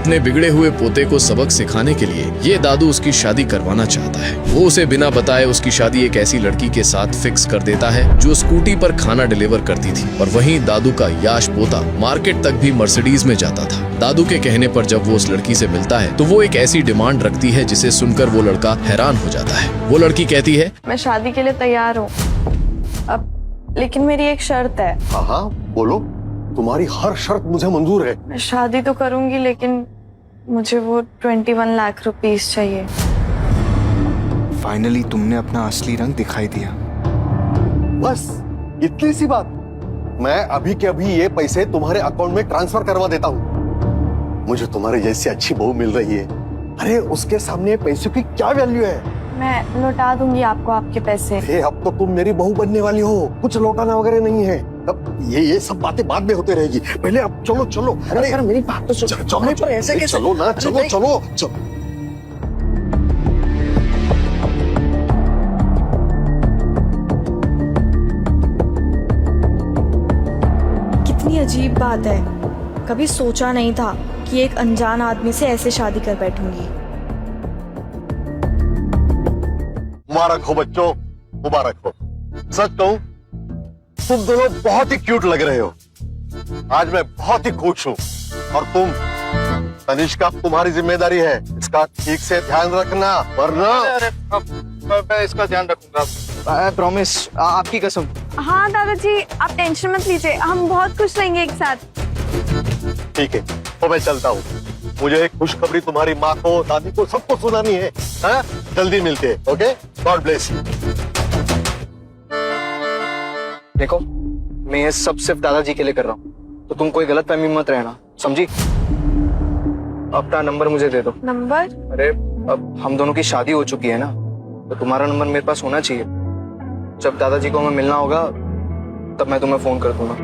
अपने बिगड़े हुए पोते को सबक सिखाने के लिए ये दादू उसकी शादी करवाना चाहता है। वो उसे बिना बताए उसकी शादी एक ऐसी लड़की के साथ फिक्स कर देता है जो स्कूटी पर खाना डिलीवर करती थी। और वहीं दादू का याश पोता मार्केट तक भी मर्सिडीज में जाता था। दादू के कहने पर जब वो उस लड़की से मिलता है तो वो एक ऐसी डिमांड रखती है जिसे सुनकर वो लड़का हैरान हो जाता है। वो लड़की कहती है, मैं शादी के लिए तैयार हूँ अब, लेकिन मेरी एक शर्त है। हाँ बोलो, तुम्हारी हर शर्त मुझे मंजूर है। मैं शादी तो करूंगी लेकिन मुझे वो 21 लाख रुपीस चाहिए। फाइनली तुमने अपना असली रंग दिखाई दिया। बस इतनी सी बात। मैं अभी के अभी ये पैसे तुम्हारे अकाउंट में ट्रांसफर करवा देता हूँ। मुझे तुम्हारे जैसी अच्छी बहू मिल रही है। अरे उसके सामने पैसों की क्या वैल्यू है। मैं लौटा दूंगी आपको आपके पैसे। अब तो तुम मेरी बहू बनने वाली हो, कुछ लौटाना वगैरह नहीं है। अब ये सब बातें बाद में होते रहेगी। पहले अब चलो चलो। अरे मेरी बात तो सुनो। चलो पर ऐसे कैसे? चलो ना, चलो चलो चलो। कितनी अजीब बात है, कभी सोचा नहीं था कि एक अनजान आदमी से ऐसे शादी कर बैठूंगी। मुबारक हो बच्चों, मुबारक हो। सच कहूं, तुम दोनों बहुत ही क्यूट लग रहे हो। आज मैं बहुत ही खुश हूँ। और तुम तनिष्का, तुम्हारी जिम्मेदारी है, इसका ठीक से ध्यान रखना, वरना। मैं इसका ध्यान रखूंगा। प्रॉमिस, आपकी कसम। हाँ दादाजी, आप टेंशन मत लीजिए, हम बहुत खुश रहेंगे एक साथ। ठीक है, तो मैं चलता हूँ। मुझे एक खुशखबरी तुम्हारी माँ को, दादी को, सबको सुनानी है। हाँ? जल्दी मिलते हैं। Okay, God bless you. देखो, मैं ये सब सिर्फ दादाजी के लिए कर रहा हूँ, तो तुम कोई गलतफहमी मत रहना, समझी? अपना नंबर मुझे दे दो। नंबर? अरे अब हम दोनों की शादी हो चुकी है ना, तो तुम्हारा नंबर मेरे पास होना चाहिए। जब दादाजी को हमें मिलना होगा तब मैं तुम्हें फोन कर दूंगा।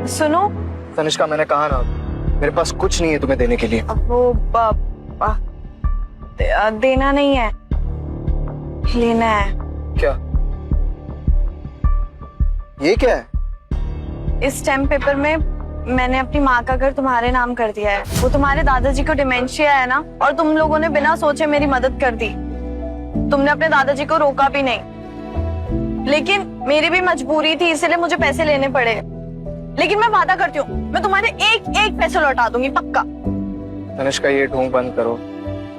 सुनो तनिष्का, मैंने कहा ना, मेरे पास कुछ नहीं है तुम्हें देने के लिए। अब वो देना नहीं है, लेना है। क्या? ये क्या है? इस स्टैम्प पेपर में मैंने अपनी माँ का घर तुम्हारे नाम कर दिया है। वो तुम्हारे दादाजी को डिमेंशिया है ना, और तुम लोगों ने बिना सोचे मेरी मदद कर दी। तुमने अपने दादाजी को रोका भी नहीं, लेकिन मेरी भी मजबूरी थी, इसलिए मुझे पैसे लेने पड़े। लेकिन मैं वादा करती हूँ, मैं तुम्हारे एक एक पैसे लौटा दूंगी, पक्का। तनिष्का, ये ढोंग बंद करो।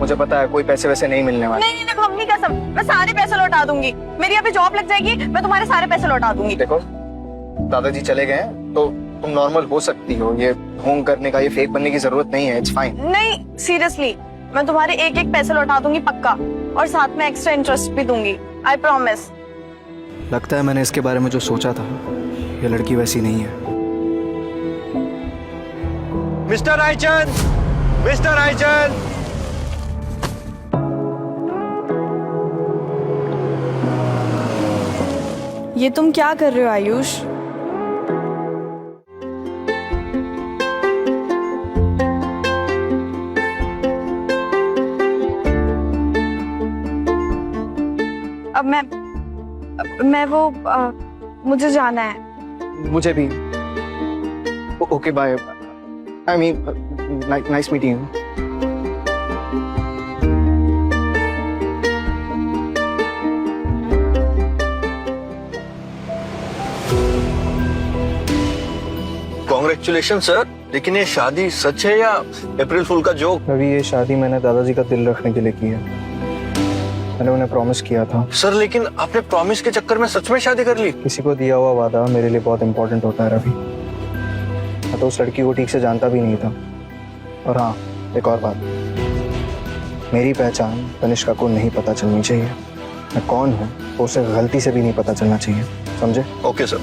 मुझे पता है कोई पैसे वैसे नहीं मिलने वाले। नहीं, देखो अपनी कसम, मैं सारे पैसे लौटा दूंगी। मेरी अभी जॉब लग जाएगी, मैं तुम्हारे सारे पैसे लौटा दूंगी। देखो, दादाजी चले गए हैं तो तुम नॉर्मल हो सकती हो। ये ढोंग करने का, ये फेक बनने की जरूरत नहीं है। It's fine. नहीं, सीरियसली, मैं तुम्हारे एक एक पैसे लौटा दूंगी, पक्का। और साथ में एक्स्ट्रा इंटरेस्ट भी दूंगी, आई प्रॉमिस। लगता है मैंने इसके बारे में जो सोचा था, ये लड़की वैसी नहीं है। Mister Raichand, mister Raichand. ये तुम क्या कर रहे हो आयुष? अब मैं वो मुझे जाना है। मुझे भी। Okay, bye. I mean, nice meeting you. Congratulation sir. लेकिन ये शादी सच है या अप्रैल फूल का जोक? अभी ये शादी मैंने दादाजी का दिल रखने के लिए की है। मैंने उन्हें प्रॉमिस किया था। सर, लेकिन आपने प्रॉमिस के चक्कर में सच में शादी कर ली? किसी को दिया हुआ वादा मेरे लिए बहुत इंपॉर्टेंट होता है रवि। मैं तो उस लड़की को ठीक से जानता भी नहीं था। और हाँ, एक और बात, मेरी पहचान तनिष्का को नहीं पता चलनी चाहिए। मैं कौन हूँ तो उसे गलती से भी नहीं पता चलना चाहिए, समझे? Okay sir.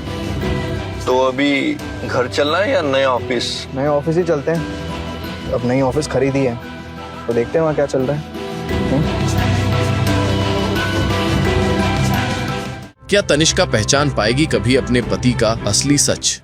तो अभी घर चलना है या नया ऑफिस? नए ऑफिस ही चलते हैं। अब नई ऑफिस खरीदी है तो देखते हैं वहाँ क्या चल रहा है। क्या तनिष्का पहचान पाएगी कभी अपने पति का असली सच?